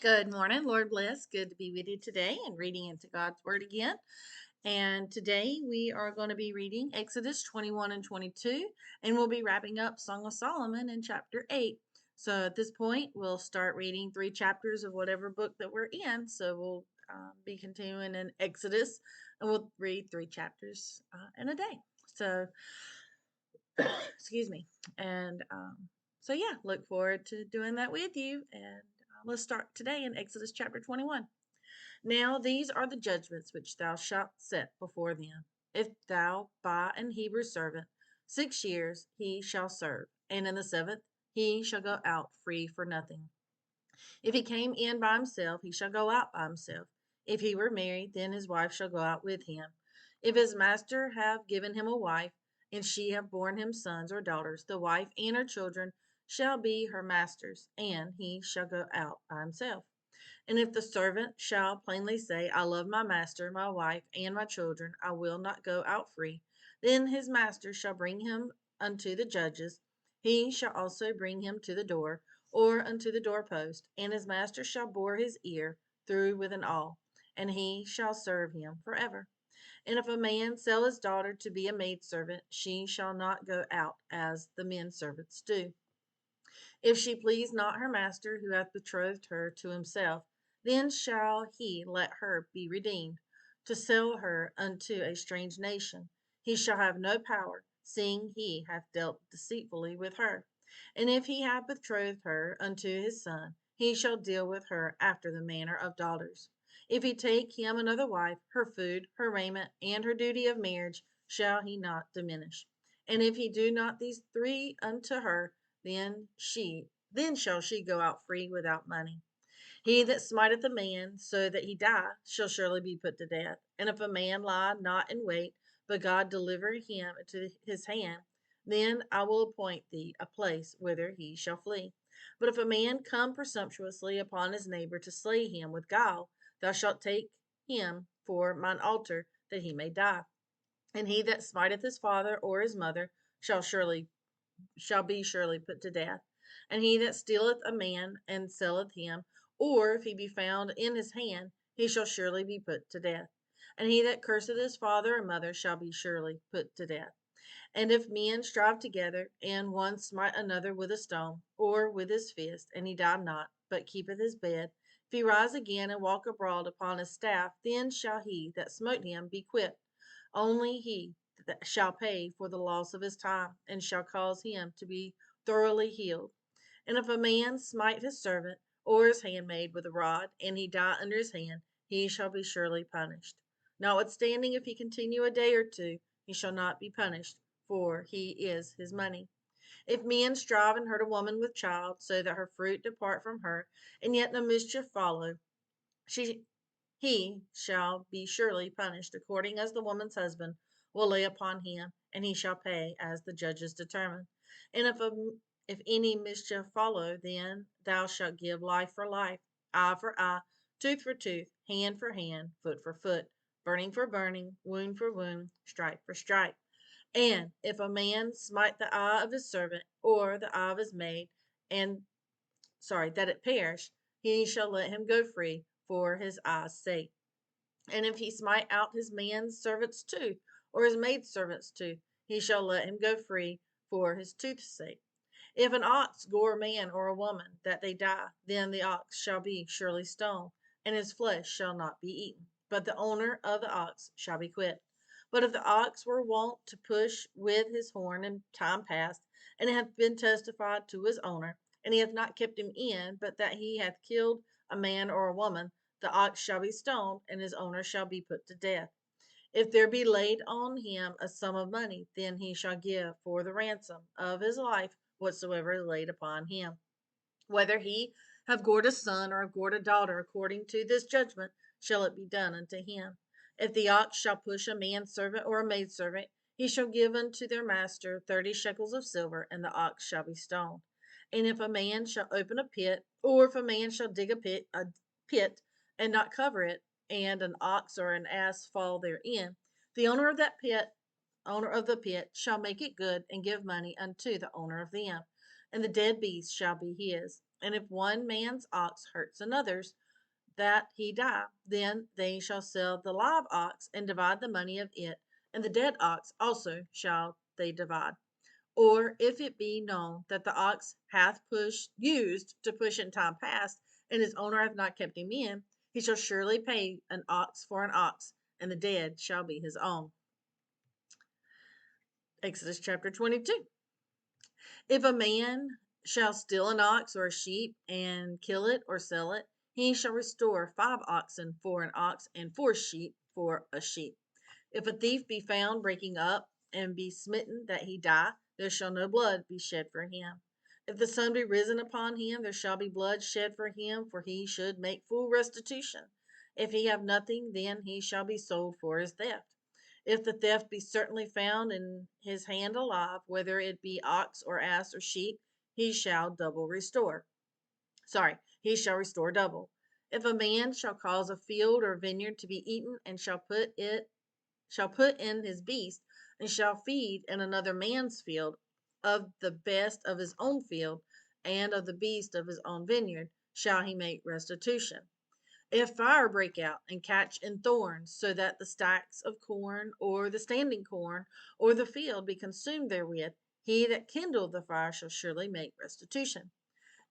Good morning, Lord bless. Good to be with you today and reading into God's Word again. And today we are going to be reading Exodus 21 and 22, and we'll be wrapping up Song of Solomon in chapter 8. So at this point, we'll start reading 3 chapters of whatever book that we're in. So we'll be continuing in Exodus, and we'll read 3 chapters in a day. So, excuse me. And so, yeah, look forward to doing that with you. And let's start today in Exodus chapter 21. Now these are the judgments which thou shalt set before them. If thou buy an Hebrew servant, 6 years he shall serve, and in the seventh he shall go out free for nothing. If he came in by himself, he shall go out by himself. If he were married, then his wife shall go out with him. If his master have given him a wife, and she have borne him sons or daughters, the wife and her children shall be her master's, and he shall go out by himself. And if the servant shall plainly say, I love my master, my wife, and my children, I will not go out free, then his master shall bring him unto the judges. He shall also bring him to the door, or unto the doorpost, and his master shall bore his ear through with an awl, and he shall serve him forever. And if a man sell his daughter to be a maidservant, she shall not go out as the men servants do. If she please not her master who hath betrothed her to himself, then shall he let her be redeemed, to sell her unto a strange nation. He shall have no power, seeing he hath dealt deceitfully with her. And if he have betrothed her unto his son, he shall deal with her after the manner of daughters. If he take him another wife, her food, her raiment, and her duty of marriage shall he not diminish. And if he do not these three unto her, then shall she go out free without money. He that smiteth a man so that he die shall surely be put to death. And if a man lie not in wait, but God deliver him into his hand, then I will appoint thee a place whither he shall flee. But if a man come presumptuously upon his neighbor to slay him with guile, thou shalt take him for mine altar, that he may die. And he that smiteth his father or his mother shall be surely put to death. And he that stealeth a man and selleth him, or if he be found in his hand, he shall surely be put to death. And he that curseth his father or mother shall be surely put to death. And if men strive together, and one smite another with a stone, or with his fist, and he die not, but keepeth his bed, if he rise again and walk abroad upon his staff, then shall he that smote him be quit. Only he that shall pay for the loss of his time, and shall cause him to be thoroughly healed. And if a man smite his servant or his handmaid with a rod, and he die under his hand, he shall be surely punished. Notwithstanding, if he continue a day or two, he shall not be punished, for he is his money. If men strive and hurt a woman with child, so that her fruit depart from her, and yet no mischief follow, she he shall be surely punished according as the woman's husband will lay upon him, and he shall pay as the judges determine. And if any mischief follow, then thou shalt give life for life, eye for eye, tooth for tooth, hand for hand, foot for foot, burning for burning, wound for wound, stripe for stripe. And if a man smite the eye of his servant or the eye of his maid, and that it perish, he shall let him go free for his eye's sake. And if he smite out his man's servant's tooth, or his maid's servant's tooth, he shall let him go free for his tooth's sake. If an ox gore a man or a woman, that they die, then the ox shall be surely stoned, and his flesh shall not be eaten, but the owner of the ox shall be quit. But if the ox were wont to push with his horn in time past, and it hath been testified to his owner, and he hath not kept him in, but that he hath killed a man or a woman, the ox shall be stoned, and his owner shall be put to death. If there be laid on him a sum of money, then he shall give for the ransom of his life whatsoever is laid upon him. Whether he have gored a son or have gored a daughter, according to this judgment shall it be done unto him. If the ox shall push a manservant or a maidservant, he shall give unto their master 30 shekels of silver, and the ox shall be stoned. And if a man shall open a pit, or if a man shall dig a pit and not cover it, and an ox or an ass fall therein, the owner of the pit shall make it good and give money unto the owner of them, and the dead beast shall be his. And if one man's ox hurts another's, that he die, then they shall sell the live ox and divide the money of it, and the dead ox also shall they divide. Or if it be known that the ox hath used to push in time past, and his owner hath not kept him in, he shall surely pay an ox for an ox, and the dead shall be his own. Exodus chapter 22. If a man shall steal an ox or a sheep and kill it or sell it, he shall restore 5 oxen for an ox and 4 sheep for a sheep. If a thief be found breaking up and be smitten that he die, there shall no blood be shed for him. If the sun be risen upon him, there shall be blood shed for him, for he should make full restitution. If he have nothing, then he shall be sold for his theft. If the theft be certainly found in his hand alive, whether it be ox or ass or sheep, he shall double restore. He shall restore double. If a man shall cause a field or vineyard to be eaten, and shall put in his beast, and shall feed in another man's field of the best of his own field, and of the beast of his own vineyard, shall he make restitution. If fire break out and catch in thorns, so that the stacks of corn, or the standing corn, or the field be consumed therewith, he that kindled the fire shall surely make restitution.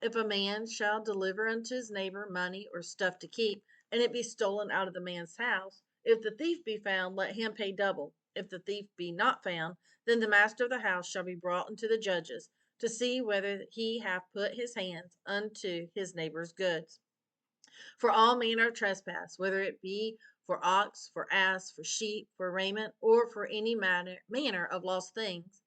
If a man shall deliver unto his neighbor money or stuff to keep, and it be stolen out of the man's house, if the thief be found, let him pay double. If the thief be not found, then the master of the house shall be brought unto the judges, to see whether he have put his hands unto his neighbor's goods. For all manner of trespass, whether it be for ox, for ass, for sheep, for raiment, or for any manner of lost things,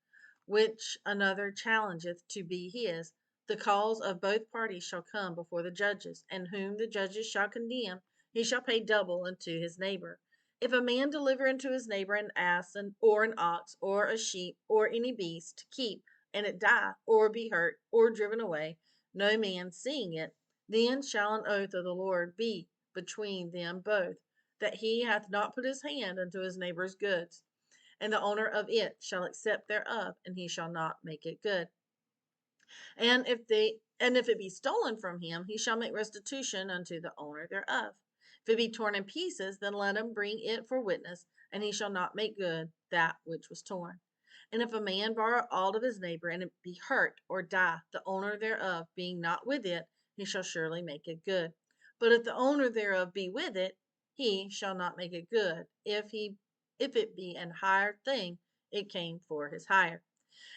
which another challengeth to be his, the cause of both parties shall come before the judges, and whom the judges shall condemn, he shall pay double unto his neighbor. If a man deliver unto his neighbor an ass, or an ox, or a sheep, or any beast to keep, and it die, or be hurt, or driven away, no man seeing it, then shall an oath of the Lord be between them both, that he hath not put his hand unto his neighbor's goods. And the owner of it shall accept thereof, and he shall not make it good. And if it be stolen from him, he shall make restitution unto the owner thereof. If it be torn in pieces, then let him bring it for witness, and he shall not make good that which was torn. And if a man borrow aught of his neighbor, and it be hurt or die, the owner thereof being not with it, he shall surely make it good. But if the owner thereof be with it, he shall not make it good. If it be an hired thing, it came for his hire.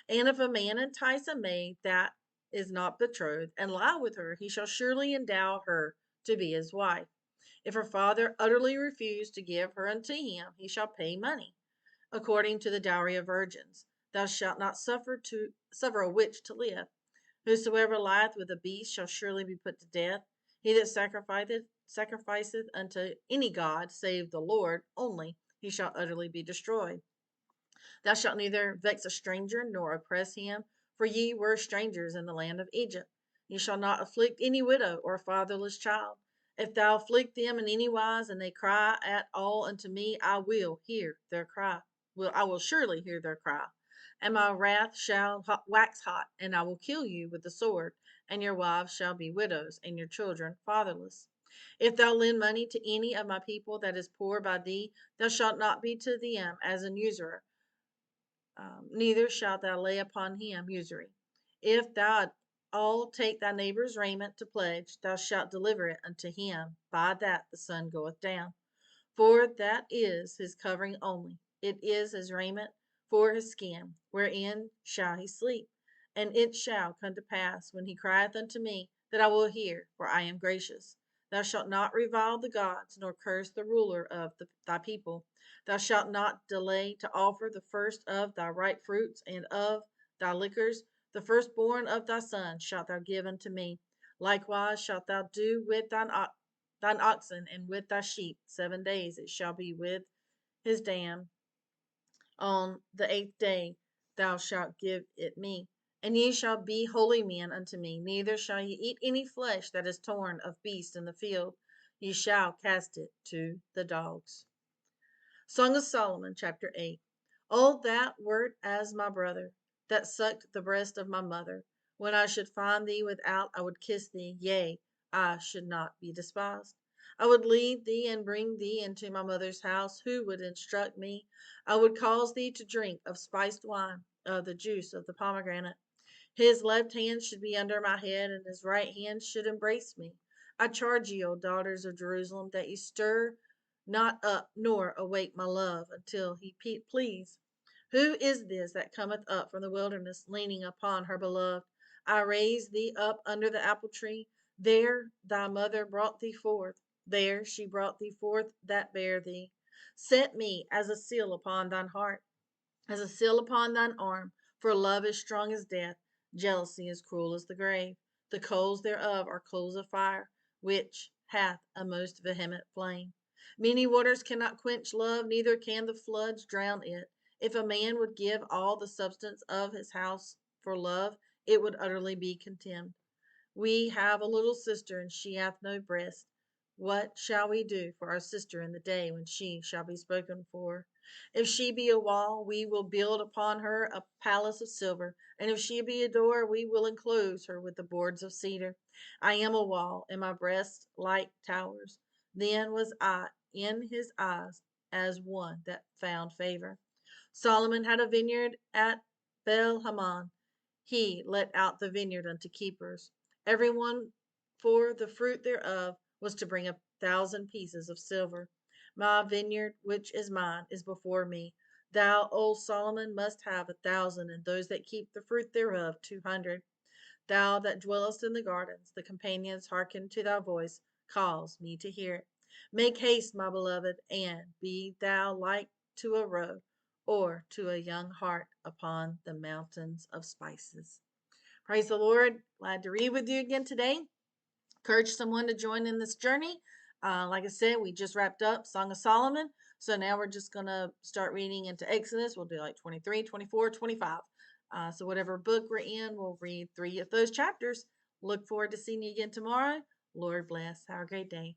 And if a man entice a maid that is not betrothed, and lie with her, he shall surely endow her to be his wife. If her father utterly refuse to give her unto him, he shall pay money, according to the dowry of virgins. Thou shalt not suffer a witch to live. Whosoever lieth with a beast shall surely be put to death. He that sacrificeth unto any god, save the Lord only, he shall utterly be destroyed. Thou shalt neither vex a stranger nor oppress him, for ye were strangers in the land of Egypt. Ye shall not afflict any widow or fatherless child. If thou afflict them in any wise, and they cry at all unto me, I will hear their cry. I will surely hear their cry. And my wrath shall wax hot, and I will kill you with the sword, and your wives shall be widows, and your children fatherless. If thou lend money to any of my people that is poor by thee, thou shalt not be to them as an usurer, neither shalt thou lay upon him usury. If thou all take thy neighbor's raiment to pledge, thou shalt deliver it unto him by that the sun goeth down. For that is his covering only. It is his raiment for his skin, wherein shall he sleep. And it shall come to pass, when he crieth unto me, that I will hear, for I am gracious. Thou shalt not revile the gods, nor curse the ruler of thy people. Thou shalt not delay to offer the first of thy ripe fruits, and of thy liquors. The firstborn of thy sons shalt thou give unto me. Likewise shalt thou do with thine oxen and with thy sheep. 7 days it shall be with his dam. On the 8th day thou shalt give it me. And ye shall be holy men unto me. Neither shall ye eat any flesh that is torn of beasts in the field. Ye shall cast it to the dogs. Song of Solomon, chapter 8. O that wert as my brother, that sucked the breast of my mother, When I should find thee without, I would kiss thee, yea, I should not be despised. I would lead thee and bring thee into my mother's house, who would instruct me. I would cause thee to drink of spiced wine, of the juice of the pomegranate. His left hand should be under my head, and his right hand should embrace me. I charge ye, O daughters of Jerusalem, that ye stir not up nor awake my love until he please. Who is this that cometh up from the wilderness, leaning upon her beloved? I raised thee up under the apple tree. There thy mother brought thee forth. There she brought thee forth that bare thee. Set me as a seal upon thine heart, as a seal upon thine arm. For love is strong as death, jealousy is cruel as the grave. The coals thereof are coals of fire, which hath a most vehement flame. Many waters cannot quench love, neither can the floods drown it. If a man would give all the substance of his house for love, it would utterly be contemned. We have a little sister, and she hath no breast. What shall we do for our sister in the day when she shall be spoken for? If she be a wall, we will build upon her a palace of silver, and if she be a door, we will enclose her with the boards of cedar. I am a wall, and my breasts like towers. Then was I in his eyes as one that found favor. Solomon had a vineyard at Bel Haman. He let out the vineyard unto keepers. Every one for the fruit thereof was to bring 1,000 pieces of silver. My vineyard, which is mine, is before me. Thou, O Solomon, must have 1,000, and those that keep the fruit thereof 200. Thou that dwellest in the gardens, the companions hearken to thy voice, cause me to hear it. Make haste, my beloved, and be thou like to a roe, or to a young hart upon the mountains of spices. Praise the Lord. Glad to read with you again today. Encourage someone to join in this journey. Like I said, we just wrapped up Song of Solomon. So now we're just going to start reading into Exodus. We'll do like 23, 24, 25. So whatever book we're in, we'll read 3 of those chapters. Look forward to seeing you again tomorrow. Lord bless. Have a great day.